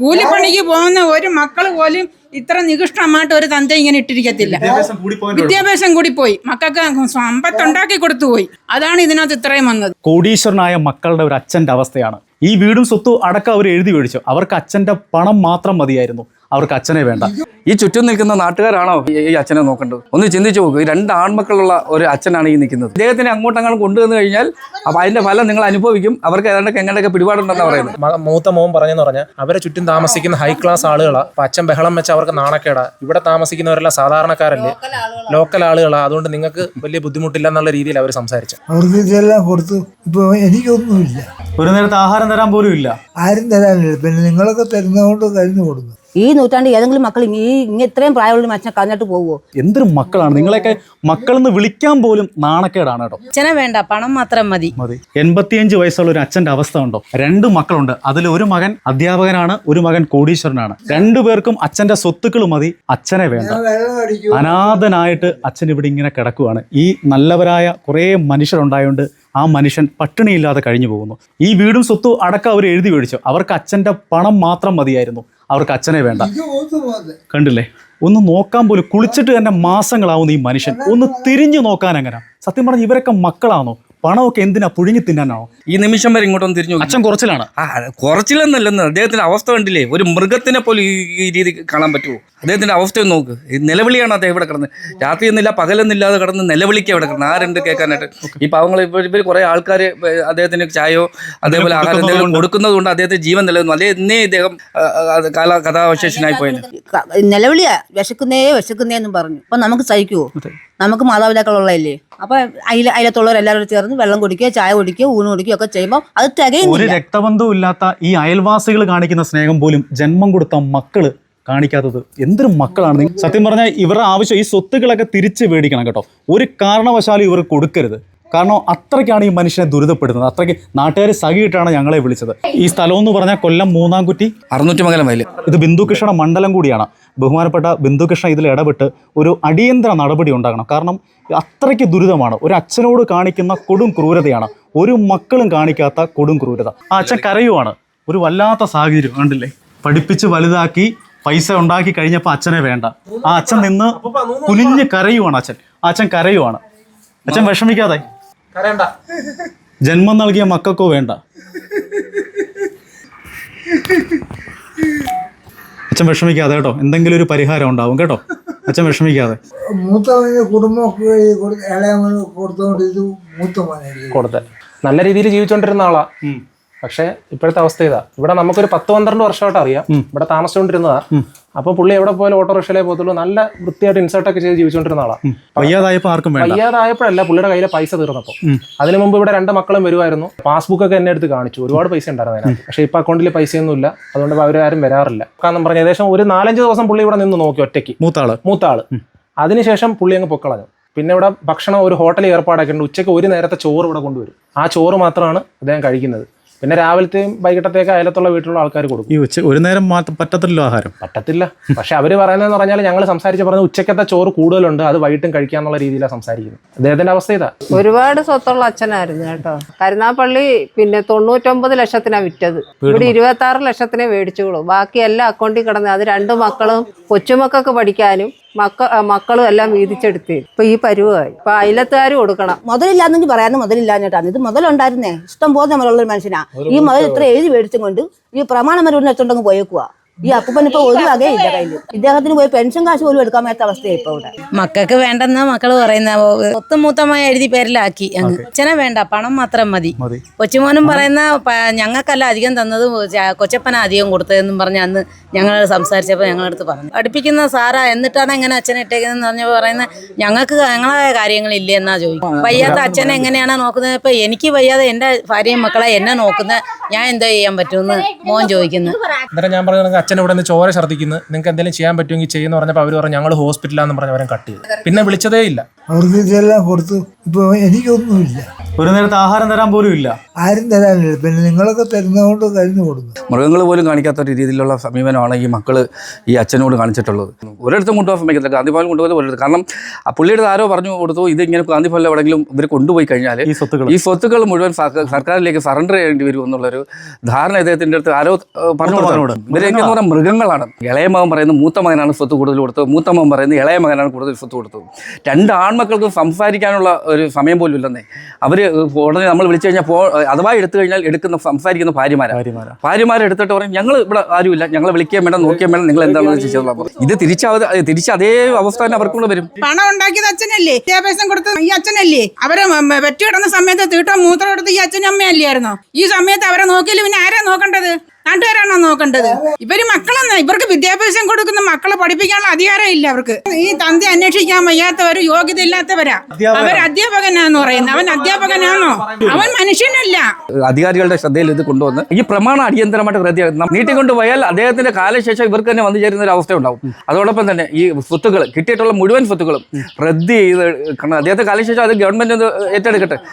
കൂലിപ്പണിക്ക് പോകുന്ന ഒരു മക്കള് പോലും ഇത്ര നികൃഷ്ടമായിട്ട് ഒരു തന്ത ഇങ്ങനെ ഇട്ടിരിക്കത്തില്ല. വിദ്യാഭ്യാസം കൂടി പോയി, മക്കൾക്ക് സമ്പത്തുണ്ടാക്കി കൊടുത്തു പോയി. അതാണ് ഇതിനകത്ത് ഇത്രയും വന്നത്. കോടീശ്വരനായ മക്കളുടെ ഒരു അച്ഛൻ്റെ അവസ്ഥയാണ്. ഈ വീടും സ്വത്തും അടക്കം അവർ എഴുതി മേടിച്ചു. അവർക്ക് അച്ഛൻ്റെ പണം മാത്രം മതിയായിരുന്നു, അവർക്ക് അച്ഛനെ വേണ്ട. ഈ ചുറ്റും നിൽക്കുന്ന നാട്ടുകാരാണോ ഈ അച്ഛനെ നോക്കേണ്ടത്? ഒന്ന് ചിന്തിച്ചു നോക്കുക. ഈ 2 ആൺമക്കളുള്ള ഒരു അച്ഛനാണ് ഈ നിൽക്കുന്നത്. ഇദ്ദേഹത്തിനെ അങ്ങോട്ടങ്ങോട്ട് കൊണ്ടുവന്നു കഴിഞ്ഞാൽ അപ്പോൾ അതിന്റെ ഫലം നിങ്ങൾ അനുഭവിക്കും. അവർക്ക് ഏതാണ്ടൊക്കെ എങ്ങനെയൊക്കെ പിടിപാടുണ്ടെന്നാണ് പറയുന്നത്. മൂത്ത മോൻ പറഞ്ഞെന്ന് പറഞ്ഞാൽ അവരെ ചുറ്റും താമസിക്കുന്ന ഹൈ ക്ലാസ് ആളുകളാണ്. അപ്പം അച്ഛൻ ബഹളം വെച്ച് അവർക്ക് നാണക്കേടാ. ഇവിടെ താമസിക്കുന്നവരെല്ലാം സാധാരണക്കാരല്ലേ, ലോക്കൽ ആളുകളാണ്. അതുകൊണ്ട് നിങ്ങൾക്ക് വലിയ ബുദ്ധിമുട്ടില്ല എന്നുള്ള രീതിയിൽ അവർ സംസാരിച്ചു. അവർക്ക് ഇതെല്ലാം കൊടുത്തു. ഇപ്പൊ എനിക്കൊന്നുമില്ല, ഒരു നേരത്തെ ആഹാരം തരാൻ പോലും ഇല്ല. ആരും തരാനില്ല. പിന്നെ നിങ്ങളൊക്കെ തരുന്നതുകൊണ്ട് കഴിഞ്ഞു കൊടുക്കും. ഈ നൂറ്റാണ്ട് ഏതെങ്കിലും മക്കൾ ഇത്രയും പ്രായമുള്ള അച്ഛനെ കളഞ്ഞിട്ട് പോവുമോ? എന്തൊരു മക്കളാണ് നിങ്ങളെയൊക്കെ! മക്കളെന്ന് വിളിക്കാൻ പോലും നാണക്കേടാണ് കേട്ടോ. അച്ഛനെ വേണ്ട, പണം മാത്രം മതി. 85 വയസ്സുള്ള ഒരു അച്ഛൻ്റെ അവസ്ഥ ഉണ്ടോ? 2 മക്കളുണ്ട്. അതിൽ ഒരു മകൻ അധ്യാപകനാണ്, ഒരു മകൻ കോടീശ്വരനാണ്. 2 പേർക്കും അച്ഛൻ്റെ സ്വത്തുക്കൾ മതി, അച്ഛനെ വേണ്ട. അനാഥനായിട്ട് അച്ഛൻ ഇവിടെ ഇങ്ങനെ കിടക്കുവാണ്. ഈ നല്ലവരായ കുറേ മനുഷ്യരുണ്ടായതുകൊണ്ട് ആ മനുഷ്യൻ പട്ടിണിയില്ലാതെ കഴിഞ്ഞു പോകുന്നു. ഈ വീടും സ്വത്തും അടക്കം അവർ എഴുതി മേടിച്ചു. അവർക്ക് അച്ഛൻ്റെ പണം മാത്രം മതിയായിരുന്നു, അവർക്ക് അച്ഛനെ വേണ്ട. കണ്ടില്ലേ, ഒന്ന് നോക്കാൻ പോലും, കുളിച്ചിട്ട് തന്നെ മാസങ്ങളാവുന്ന ഈ മനുഷ്യൻ ഒന്ന് തിരിഞ്ഞു നോക്കാൻ എങ്ങനെ? സത്യം പറഞ്ഞ ഇവരൊക്കെ മക്കളാണോ? പണമൊക്കെ എന്തിനാ പുഴുങ്ങി തിന്നാനാണോ? ഈ നിമിഷം വരെ ഇങ്ങോട്ടൊന്ന് തിരിഞ്ഞു. അച്ഛൻ കുറച്ചിലാണ്. കുറച്ചില്ലെന്നല്ലെന്ന് അദ്ദേഹത്തിന്റെ അവസ്ഥ കണ്ടില്ലേ? ഒരു മൃഗത്തിനെ പോലും ഈ രീതി കാണാൻ പറ്റുമോ? അദ്ദേഹത്തിന്റെ അവസ്ഥ ഒന്ന് നോക്ക്. ഈ നിലവിളിയാണ് അദ്ദേഹം ഇവിടെ കിടന്ന്. രാത്രിയൊന്നുമില്ല പകലൊന്നുമില്ലാതെ കിടന്ന് നിലവിളിക്കുക ഇവിടെ കിടന്ന്. ആരുണ്ട് കേൾക്കാനായിട്ട്? ഈ പാവങ്ങൾ ഇവർ കുറെ ആൾക്കാർ അദ്ദേഹത്തിന് ചായയോ അതേപോലെ ആഹാരം എന്തെങ്കിലും കൊടുക്കുന്നത് കൊണ്ട് അദ്ദേഹത്തിന് ജീവൻ നിലനിന്നു. അതേ എന്നേ ഇദ്ദേഹം കഥാവശേഷനായി പോയത്. നിലവിളിയാ, വിശക്കുന്നേന്നും പറഞ്ഞു. അപ്പൊ നമുക്ക് സഹിക്കുവോ? നമുക്ക് മാതാപിതാക്കളുള്ളതല്ലേ. അപ്പൊ അയലത്തുള്ളവരെല്ലാവരും ചേർന്ന് വെള്ളം കുടിക്കുക, ചായ കുടിക്കുക, ഊണ് കുടിക്കുക ഒക്കെ ചെയ്യുമ്പോൾ അത് തികയും. ഒരു രക്തബന്ധവും ഇല്ലാത്ത ഈ അയൽവാസികൾ കാണിക്കുന്ന സ്നേഹം പോലും ജന്മം കൊടുത്ത മക്കള് കാണിക്കാത്തത് എന്തൊരു മക്കളാണ്! സത്യം പറഞ്ഞാൽ ഇവരുടെ ആവശ്യം ഈ സ്വത്തുക്കളൊക്കെ തിരിച്ച് മേടിക്കണം കേട്ടോ. ഒരു കാരണവശാലും ഇവർ കൊടുക്കരുത്. കാരണം അത്രയ്ക്കാണ് ഈ മനുഷ്യനെ ദുരിതപ്പെടുന്നത്. അത്രയ്ക്ക് നാട്ടുകാർ സഹിയിട്ടാണ് ഞങ്ങളെ വിളിച്ചത്. ഈ സ്ഥലം എന്ന് പറഞ്ഞാൽ കൊല്ലം മൂന്നാംകുറ്റി 600 മൈൽ. ഇത് ബിന്ദുകൃഷ്ണ മണ്ഡലം കൂടിയാണ്. ബഹുമാനപ്പെട്ട ബിന്ദുകൃഷ്ണ ഇതിൽ ഇടപെട്ട് ഒരു അടിയന്തര നടപടി ഉണ്ടാകണം. കാരണം അത്രയ്ക്ക് ദുരിതമാണ്. ഒരു അച്ഛനോട് കാണിക്കുന്ന കൊടും ക്രൂരതയാണ്, ഒരു മക്കളും കാണിക്കാത്ത കൊടും ക്രൂരത. ആ അച്ഛൻ കരയുവാണ്. ഒരു വല്ലാത്ത സാഹചര്യം കണ്ടില്ലേ. പഠിപ്പിച്ച് വലുതാക്കി പൈസ ഉണ്ടാക്കി കഴിഞ്ഞപ്പോൾ അച്ഛനെ വേണ്ട. ആ അച്ഛൻ നിന്ന് കുനിഞ്ഞ് കരയുവാണ്. അച്ഛൻ കരയുവാണ്. അച്ഛൻ വിഷമിക്കാതെ. ജന്മം നൽകിയ മക്കൾക്കോ വേണ്ട. അച്ഛൻ വിഷമിക്കാതെ കേട്ടോ. എന്തെങ്കിലും ഒരു പരിഹാരം ഉണ്ടാവും കേട്ടോ. അച്ഛൻ വിഷമിക്കാതെ. മൂത്തവന് കുടുംബമൊക്കെ ഇളയമന് കൊടുത്തോണ്ട് ഇത് കൊടുത്ത നല്ല രീതിയിൽ ജീവിച്ചോണ്ടിരുന്ന ആളാ. പക്ഷെ ഇപ്പോഴത്തെ അവസ്ഥ ഇതാ. ഇവിടെ നമുക്കൊരു 10-12 വർഷമായിട്ട് അറിയാം. ഇവിടെ താമസിച്ചുകൊണ്ടിരുന്നതാ. അപ്പൊ പുള്ളി എവിടെ പോയാലും ഓട്ടോറിക്ഷയിലേ പോകത്തുള്ളൂ. നല്ല വൃത്തിയായിട്ട് ഇൻസേർട്ടൊക്കെ ചെയ്ത് ജീവിച്ചുകൊണ്ടിരുന്ന ആളാ. വയ്യാതായപ്പോഴല്ല, പുള്ളിയുടെ കയ്യിലെ പൈസ തീർന്നപ്പോൾ. അതിനു മുമ്പ് ഇവിടെ 2 മക്കളും വരുമായിരുന്നു. പാസ്ബുക്ക് ഒക്കെ എന്നെ എടുത്ത് കാണിച്ചു. ഒരുപാട് പൈസ ഉണ്ടായിരുന്നു അതിനകത്ത്. പക്ഷെ ഇപ്പൊ അക്കൗണ്ടിൽ പൈസയൊന്നും ഇല്ല. അതുകൊണ്ട് അവരാരും വരാറില്ല. കാരണം പറഞ്ഞ ഏകദേശം ഒരു 4-5 ദിവസം പുള്ളി ഇവിടെ നിന്ന് നോക്കി ഒറ്റയ്ക്ക്. മൂത്താള്. അതിനുശേഷം പുള്ളി അങ്ങ് പൊക്കളഞ്ഞു. പിന്നെ ഇവിടെ ഭക്ഷണം ഒരു ഹോട്ടലിൽ ഏർപ്പാടാക്കിയിട്ടുണ്ട്. ഉച്ചയ്ക്ക് ഒരു നേരത്തെ ചോറ് ഇവിടെ കൊണ്ടുവരും. ആ ചോറ് മാത്രമാണ് അദ്ദേഹം കഴിക്കുന്നത്. പിന്നെ രാവിലത്തെയും വൈകിട്ടത്തേക്ക് അയലത്തുള്ള വീട്ടിലുള്ള ആൾക്കാർ കൊടുക്കും. ഈ ഒരു നേരം പറ്റത്തില്ല, ആഹാരം പറ്റത്തില്ല. പക്ഷെ അവര് പറയുന്നതെന്ന് പറഞ്ഞാൽ ഞങ്ങൾ പറഞ്ഞ ഉച്ചക്കത്തെ ചോറ് കൂടുതലുണ്ട്, അത് വൈകിട്ടും കഴിക്കാന്നുള്ള രീതിയിലാണ് സംസാരിക്കുന്നത്. അദ്ദേഹത്തിന്റെ അവസ്ഥ ഇതാ. ഒരുപാട് സ്വത്തുള്ള അച്ഛനായിരുന്നു കേട്ടോ. കരുനാപ്പള്ളി പിന്നെ 99 ലക്ഷത്തിനാണ് വിറ്റത്. ഇവിടെ 26 ലക്ഷത്തിനെ മേടിച്ചോളൂ. ബാക്കി എല്ലാം അക്കൗണ്ടിൽ കിടന്ന്. അത് 2 മക്കളും കൊച്ചുമക്കൾക്ക് പഠിക്കാനും മക്കളും എല്ലാം വീതിച്ചെടുത്ത് ഇപ്പൊ ഈ പരുവായി. ഇപ്പൊ അയലത്തുകാർ കൊടുക്കണം. മുതലില്ലാന്നെങ്കിൽ പറയാനും മുതലില്ലാഞ്ഞിട്ടാണ്. ഇത് മുതലുണ്ടായിരുന്നേ, ഇഷ്ടം പോലെ നമ്മളുള്ളൊരു മനുഷ്യനാ. ഈ മുതൽ ഇത്ര എഴുതി മേടിച്ചും കൊണ്ട് ഈ പ്രമാണം വരെ വെച്ചോണ്ടങ്ങ് പോയേക്കുവാ. ഈ അപ്പനിപ്പോ ഒരു വകയില്ല കയ്യിൽ. ഇദ്ദേഹത്തിന് പോയി പെൻഷൻ കാശ് പോലും എടുക്കാൻ പറ്റാത്ത അവസ്ഥയായി ഇപ്പൊ ഇവിടെ. മക്കൾക്ക് വേണ്ടെന്നാ മക്കള് പറയുന്ന. മൂത്തമായി എഴുതി പേരിലാക്കി. അച്ഛനെ വേണ്ട, പണം മാത്രം മതി. കൊച്ചുമോനും പറയുന്ന ഞങ്ങൾക്കല്ല അധികം തന്നത്, കൊച്ചപ്പന അധികം കൊടുത്തതെന്നും പറഞ്ഞ് അന്ന് ഞങ്ങൾ സംസാരിച്ചപ്പോൾ ഞങ്ങളടുത്ത് പറഞ്ഞു. പഠിപ്പിക്കുന്ന സാറാ, എന്നിട്ടാണ് എങ്ങനെ അച്ഛനെ ഇട്ടേക്കുന്നതെന്ന് പറഞ്ഞപ്പോൾ പറയുന്ന ഞങ്ങൾക്ക് ഞങ്ങളായ കാര്യങ്ങളില്ലേ എന്നാ ചോദിക്കും. വയ്യാത്ത അച്ഛനെ എങ്ങനെയാണ് നോക്കുന്നത്? ഇപ്പൊ എനിക്ക് വയ്യാതെ എൻ്റെ ഭാര്യയും മക്കളെ എന്നെ നോക്കുന്നത്, ഞാൻ എന്തോ ചെയ്യാൻ പറ്റുമെന്ന് മോൻ ചോദിക്കുന്നത്. ഞാൻ പറഞ്ഞ അച്ഛൻ ഇവിടെ നിന്ന് ചോര ഛർദ്ദിക്കുന്നു, നിങ്ങൾക്ക് എന്തെങ്കിലും ചെയ്യാൻ പറ്റുമെങ്കിൽ ചെയ്യുന്ന പറഞ്ഞപ്പോൾ അവർ പറഞ്ഞു ഞങ്ങൾ ഹോസ്പിറ്റലാന്ന് പറഞ്ഞ് അവരെ കട്ട് ചെയ്തു. പിന്നെ വിളിച്ചതേ ഇല്ല. അവർക്ക് ഇതെല്ലാം കൊടുത്തു. ഇപ്പൊ എനിക്കൊന്നുമില്ല, ഒരു നേരത്തെ ആഹാരം തരാൻ പോലും ഇല്ല. ആരും തരാനില്ല. പിന്നെ നിങ്ങളൊക്കെ തരുന്നതുകൊണ്ട് കഴിഞ്ഞു കൊടുക്കും. മൃഗങ്ങൾ പോലും കാണിക്കാത്ത ഒരു രീതിയിലുള്ള സമീപനമാണ് ഈ മക്കള് ഈ അച്ഛനോട് കാണിച്ചിട്ടുള്ളത്. ഒരിടത്തും കൊണ്ടുപോകാൻ സമ്മതിക്കത്തില്ല. ഗാന്ധിഭവനിൽ കൊണ്ടുപോയത് ഒരിടത്ത്. കാരണം ആ പുള്ളിയുടെ ആരോ പറഞ്ഞു കൊടുത്തു, ഇത് ഇങ്ങനെ ഗാന്ധിഭവനിൽ എവിടെയെങ്കിലും ഇവർ കൊണ്ടുപോയി കഴിഞ്ഞാൽ ഈ സ്വത്തുക്കൾ മുഴുവൻ സർക്കാരിലേക്ക് സറണ്ടർ ചെയ്യേണ്ടി വരും എന്നുള്ളൊരു ധാരണ ഇദ്ദേഹത്തിൻ്റെ അടുത്ത് ആരോ പറഞ്ഞു കൊടുത്തതിനോട്. ഇവരെന്ന് പറഞ്ഞാൽ മൃഗങ്ങളാണ്. ഇളയ മകൻ പറയുന്നത് മൂത്ത മകനാണ് സ്വത്ത് കൂടുതൽ കൊടുത്തത്, മൂത്ത മകൻ പറയുന്നത് ഇളയ മകനാണ് കൂടുതൽ സ്വത്ത് കൊടുത്തത്. രണ്ട് ആൺമക്കൾക്കും സംസാരിക്കാനുള്ള ഒരു സമയം പോലും ഇല്ലെന്നേ. അവർ ഉടനെ നമ്മൾ വിളിച്ചു കഴിഞ്ഞാൽ അഥവാ എടുത്തു കഴിഞ്ഞാൽ സംസാരിക്കുന്ന ഭാര്യമാരെ എടുത്തിട്ട് പറയും ഞങ്ങൾ ഇവിടെ ആരുമില്ല, ഞങ്ങളെ വിളിക്കാൻ വേണ്ട, നോക്കിയാൽ വേണം, നിങ്ങൾ എന്താണെന്ന് ചെയ്തോളാം. ഇത് തിരിച്ച് അതേ അവസ്ഥ തന്നെ അവർക്കൂടെ വരും. പണം ഉണ്ടാക്കിയത് അച്ഛനല്ലേ, വിദ്യാഭ്യാസം കൊടുത്തത് ഈ അച്ഛനല്ലേ, അവരെ വെട്ടിയിടുന്ന സമയത്ത് തീട്ടോ മൂത്രം എടുത്ത് ഈ അച്ഛനും അമ്മയല്ലായിരുന്നോ? ഈ സമയത്ത് അവരെ നോക്കിയില്ല, പിന്നെ ആരാ നോക്കേണ്ടത്? നാട്ടുകാരാണോ നോക്കേണ്ടത്? ഇവര് മക്കളെന്നാ, ഇവർക്ക് വിദ്യാഭ്യാസം കൊടുക്കുന്ന മക്കളെ പഠിപ്പിക്കാനുള്ള അധികാരം ഇല്ല അവർക്ക്. ഈ തന്തി അന്വേഷിക്കാൻ വയ്യാത്തവര്, യോഗ്യത ഇല്ലാത്തവരാ. അവർ അധ്യാപകനാന്ന് പറയുന്നത്. അവൻ അധ്യാപകനാണോ? അവൻ മനുഷ്യനല്ല. അധികാരികളുടെ ശ്രദ്ധയിൽ ഇത് കൊണ്ടുവന്ന് ഈ പ്രമാണം അടിയന്തരമായിട്ട് നീട്ടിക്കൊണ്ട് പോയാൽ അദ്ദേഹത്തിന്റെ കാലശേഷം ഇവർക്ക് തന്നെ വന്നു ചേരുന്ന ഒരു അവസ്ഥ ഉണ്ടാവും. അതോടൊപ്പം തന്നെ ഈ സ്വത്തുക്കൾ കിട്ടിയിട്ടുള്ള മുഴുവൻ സ്വത്തുക്കളും റദ്ദ് ചെയ്ത്, കാരണം അദ്ദേഹത്തെ കാലശേഷം അത് ഗവൺമെന്റ് ഏറ്റെടുക്കട്ടെ.